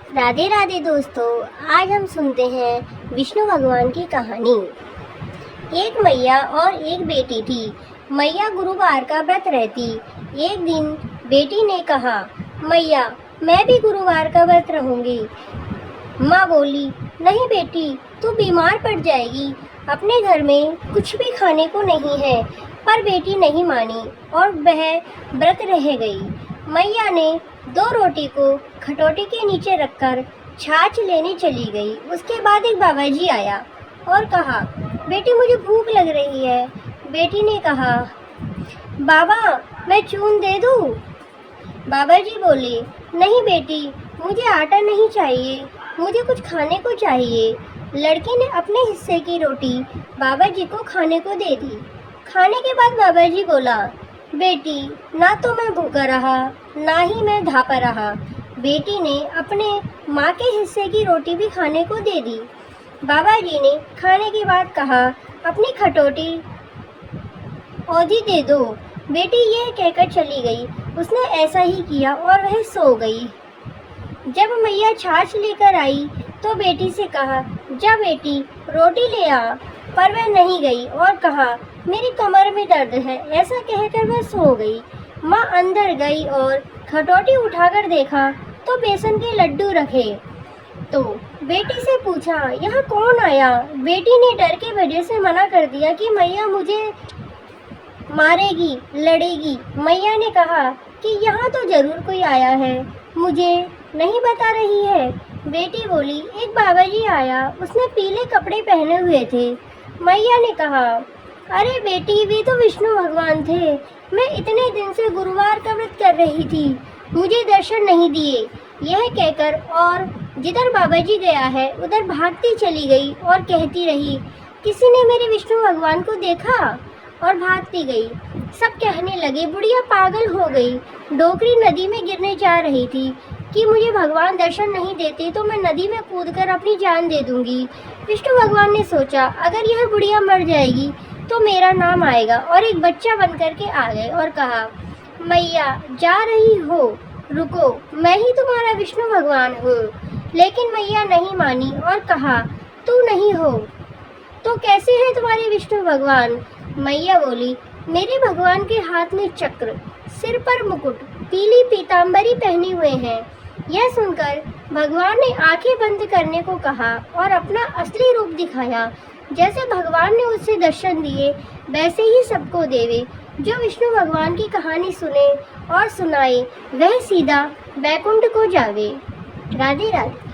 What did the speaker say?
राधे राधे दोस्तों, आज हम सुनते हैं विष्णु भगवान की कहानी। एक मैया और एक बेटी थी। मैया गुरुवार का व्रत रहती। एक दिन बेटी ने कहा, मैया मैं भी गुरुवार का व्रत रहूंगी। माँ बोली, नहीं बेटी, तू बीमार पड़ जाएगी, अपने घर में कुछ भी खाने को नहीं है। पर बेटी नहीं मानी और वह व्रत रह गई। मैया ने 2 रोटी को खटोटी के नीचे रखकर छाछ लेने चली गई। उसके बाद एक बाबा जी आया और कहा, बेटी मुझे भूख लग रही है। बेटी ने कहा, बाबा मैं चून दे दूँ? बाबा जी बोले, नहीं बेटी, मुझे आटा नहीं चाहिए, मुझे कुछ खाने को चाहिए। लड़की ने अपने हिस्से की रोटी बाबा जी को खाने को दे दी। खाने के बाद बाबा जी बोला, बेटी ना तो मैं भूखा रहा, ना ही मैं धापा रहा। बेटी ने अपने माँ के हिस्से की रोटी भी खाने को दे दी। बाबा जी ने खाने के बाद कहा, अपनी खटोटी औधी दे दो। बेटी यह कहकर चली गई। उसने ऐसा ही किया और वह सो गई। जब मैया छाछ लेकर आई तो बेटी से कहा, जा बेटी रोटी ले आ। पर वह नहीं गई और कहा, मेरी कमर में दर्द है। ऐसा कहकर वह सो गई। माँ अंदर गई और खटोटी उठाकर देखा तो बेसन के लड्डू रखे। तो बेटी से पूछा, यहाँ कौन आया? बेटी ने डर के वजह से मना कर दिया कि मैया मुझे मारेगी, लड़ेगी। मैया ने कहा कि यहाँ तो जरूर कोई आया है, मुझे नहीं बता रही है। बेटी बोली, एक बाबा जी आया, उसने पीले कपड़े पहने हुए थे। मैया ने कहा, अरे बेटी, वे तो विष्णु भगवान थे। मैं इतने दिन से गुरुवार का व्रत कर रही थी, मुझे दर्शन नहीं दिए। यह कहकर और जिधर बाबा जी गया है उधर भागती चली गई और कहती रही, किसी ने मेरे विष्णु भगवान को देखा? और भागती गई। सब कहने लगे, बुढ़िया पागल हो गई। डोकरी नदी में गिरने जा रही थी कि मुझे भगवान दर्शन नहीं देते तो मैं नदी में कूदकर अपनी जान दे दूंगी। विष्णु भगवान ने सोचा, अगर यह बुढ़िया मर जाएगी तो मेरा नाम आएगा, और एक बच्चा बन करके आ गए और कहा, मैया जा रही हो, रुको, मैं ही तुम्हारा विष्णु भगवान हूँ। लेकिन मैया नहीं मानी और कहा, तू नहीं हो तो कैसे है तुम्हारे विष्णु भगवान? मैया बोली, मेरे भगवान के हाथ में चक्र, सिर पर मुकुट, पीली पीतांबरी पहने हुए हैं। यह सुनकर भगवान ने आंखें बंद करने को कहा और अपना असली रूप दिखाया। जैसे भगवान ने उससे दर्शन दिए वैसे ही सबको देवे। जो विष्णु भगवान की कहानी सुने और सुनाए वह सीधा बैकुंठ को जावे। राधे राधे।